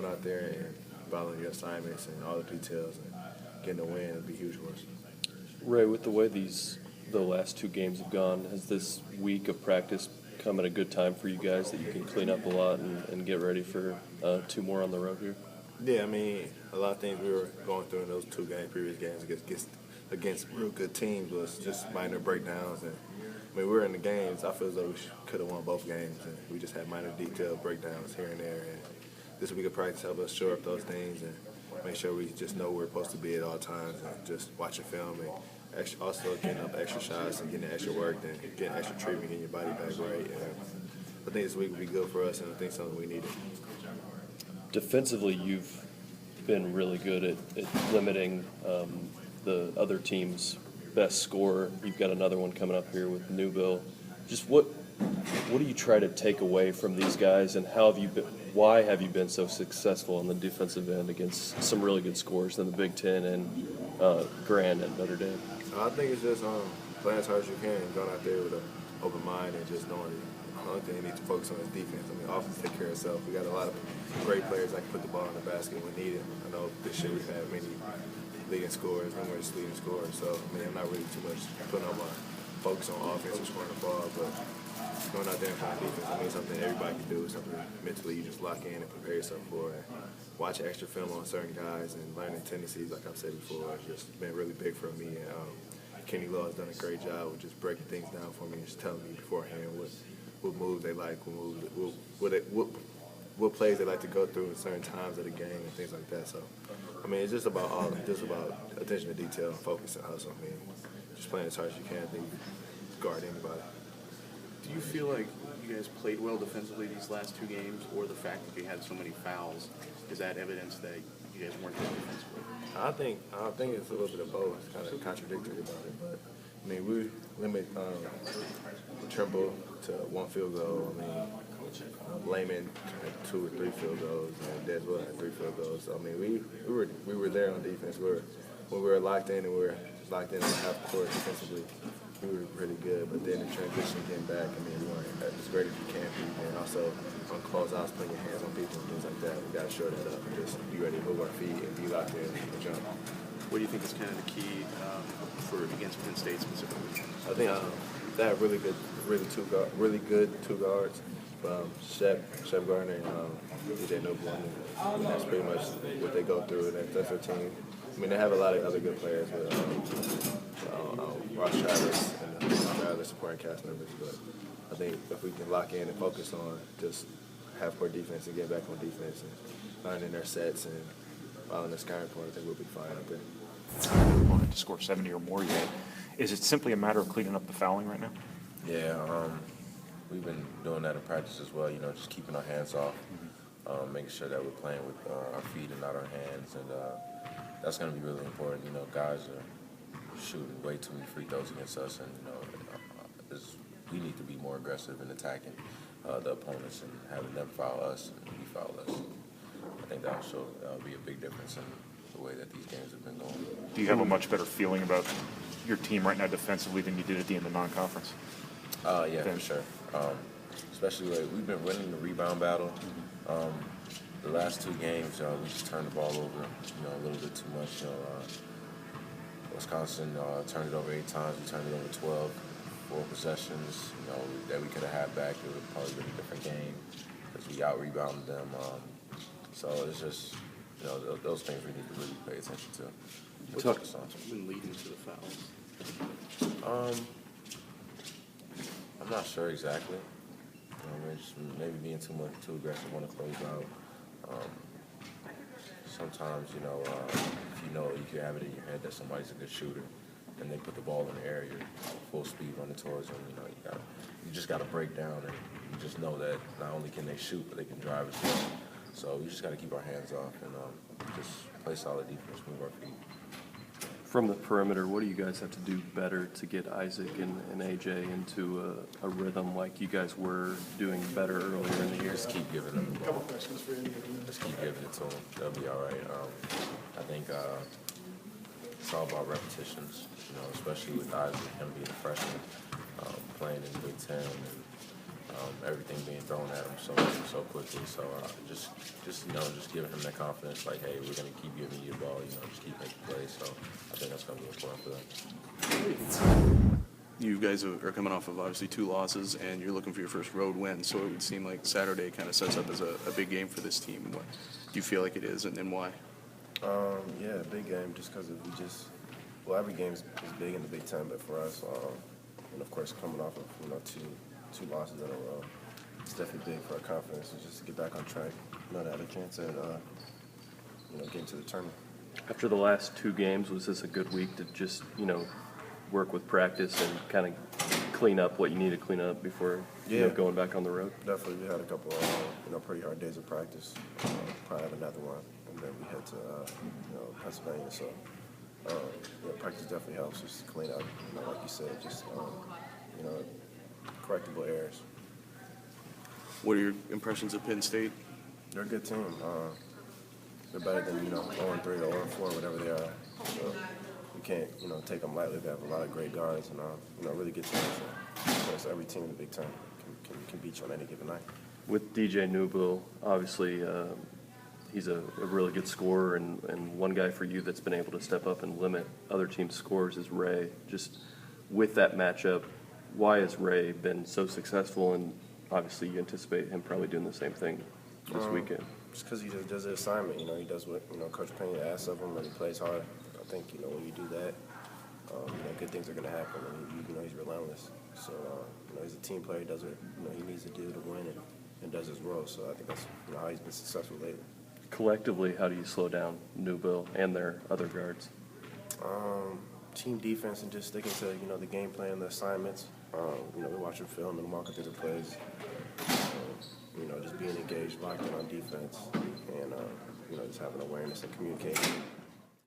going out there and following your assignments and all the details and getting a win would be huge for us. Ray, with the way the last two games have gone, has this week of practice come at a good time for you guys that you can clean up a lot and get ready for two more on the road here? Yeah, I mean, a lot of things we were going through in those previous games against real good teams was just minor breakdowns. And I mean, we were in the games. I feel as though we could have won both games, and we just had minor detail breakdowns here and there. And this week of practice helped us shore up those things and make sure we just know where we're supposed to be at all times and just watching film and also getting up extra shots and getting extra work and getting extra treatment, getting your body back right. And I think this week will be good for us, and I think something we needed. Defensively, you've been really good at limiting the other team's best scorer. You've got another one coming up here with Newville. Just what do you try to take away from these guys, and why have you been so successful on the defensive end against some really good scores in the Big Ten and Grand and Notre Dame? I think it's just playing as hard as you can, going out there with an open mind and just knowing the only thing you need to focus on is defense. I mean, offense take care of itself. We got a lot of great players that can put the ball in the basket when needed. I know this year we've had many leading scorers, numerous leading scorers. So, I mean, I'm not really too much putting on my focus on offense or scoring the ball, but going out there and playing defense, I mean, something everybody can do. It's something mentally you just lock in and prepare yourself for. And watching extra film on certain guys and learning tendencies, like I've said before, has just been really big for me. And Kenny Law has done a great job of just breaking things down for me and just telling me beforehand what moves they like, what plays they like to go through at certain times of the game and things like that. So, I mean, it's just about attention to detail and focus and hustle. I mean, just playing as hard as you can, I think guard anybody. Do you feel like you guys played well defensively these last two games, or the fact that you had so many fouls, is that evidence that you guys weren't good defensively? I think it's a little bit of both. It's kind of contradictory about it, but I mean, we limit Trimble to one field goal. I mean, Layman had 2 or 3 field goals, and Deswell had 3 field goals. So I mean, we were there on defense. When we were locked in and we were locked in on half court defensively, we were pretty good. But then the transition getting back, I mean, we weren't as great as you can be. And also on closeouts, putting your hands on people and things like that, we got to shore that up and just be ready to move our feet and be locked in and jump. What do you think is kind of the key for against Penn State specifically? I think they have really good two guards. Shep Gardner and DJ Noble. And that's pretty much what they go through. That's their team. I mean, they have a lot of other good players with Ross Travis and other supporting cast members. But I think if we can lock in and focus on just half-court defense and get back on defense and learning their sets and following the scoring point, I think we'll be fine up there. Opponent to score 70 or more yet. Is it simply a matter of cleaning up the fouling right now? Yeah, we've been doing that in practice as well, just keeping our hands off, making sure that we're playing with our feet and not our hands, and that's going to be really important. Guys are shooting way too many free throws against us, and, we need to be more aggressive in attacking the opponents and having them foul us and we foul us. I think that'll be a big difference in the way that these games have been going. Do you have a much better feeling about your team right now defensively than you did at the end of non-conference? Yeah, for sure. Especially we've been winning the rebound battle. The last 2 games, we just turned the ball over, a little bit too much. Wisconsin turned it over 8 times. We turned it over 12, 4 possessions. That we could have had back. It would have probably been a different game because we out-rebounded them. So it's just, those things we need to really pay attention to. What's been leading to the fouls? I'm not sure exactly. Just maybe being too aggressive on the closeout. Sometimes, if you can have it in your head that somebody's a good shooter, and they put the ball in the air, you're full speed running towards them. You just got to break down, and you just know that not only can they shoot, but they can drive as well. So we just got to keep our hands off and just play solid defense, move our feet. From the perimeter, what do you guys have to do better to get Isaac and AJ into a rhythm like you guys were doing better earlier in the year? Just keep giving them the ball. Just keep giving it to them. They'll be all right. I think it's all about repetitions, especially with Isaac, him being a freshman, playing in the Big Ten. And, everything being thrown at him so quickly. So just giving him that confidence, like, hey, we're gonna keep giving you the ball, just keep making plays. So I think that's gonna be important for them. You guys are coming off of obviously 2 losses, and you're looking for your first road win. So it would seem like Saturday kind of sets up as a big game for this team. What do you feel like it is, and why? Yeah, big game just because every game is big in the Big Ten, but for us, and of course coming off of two losses in a row, it's definitely big for our confidence. It's just to get back on track, to have a chance at get into the tournament. After the last 2 games, was this a good week to just work with practice and kind of clean up what you need to clean up before going back on the road? Definitely, we had a couple pretty hard days of practice. Probably have another one, and then we head to Pennsylvania. So practice definitely helps just to clean up. Like you said, just correctable errors. What are your impressions of Penn State? They're a good team. They're better than 0-3 or 0-4, whatever they are. So we can't take them lightly. They have a lot of great guards and really good teams. So of course, every team in the Big Ten can beat you on any given night. With DJ Newbill, obviously he's a really good scorer, and one guy for you that's been able to step up and limit other teams' scores is Ray. Just with that matchup, why has Ray been so successful? And obviously you anticipate him probably doing the same thing this weekend. Just because he just does the assignment. He does what Coach Penn asks of him, and he plays hard. I think when you do that, good things are going to happen. And he's relentless. So he's a team player. He does what he needs to do to win, and does his role. So I think that's how he's been successful lately. Collectively, how do you slow down Newbill and their other guards? Team defense and just sticking to the game plan, the assignments. We watch them film and walking through the plays. Just being engaged, locked in on defense, and just having awareness and communication.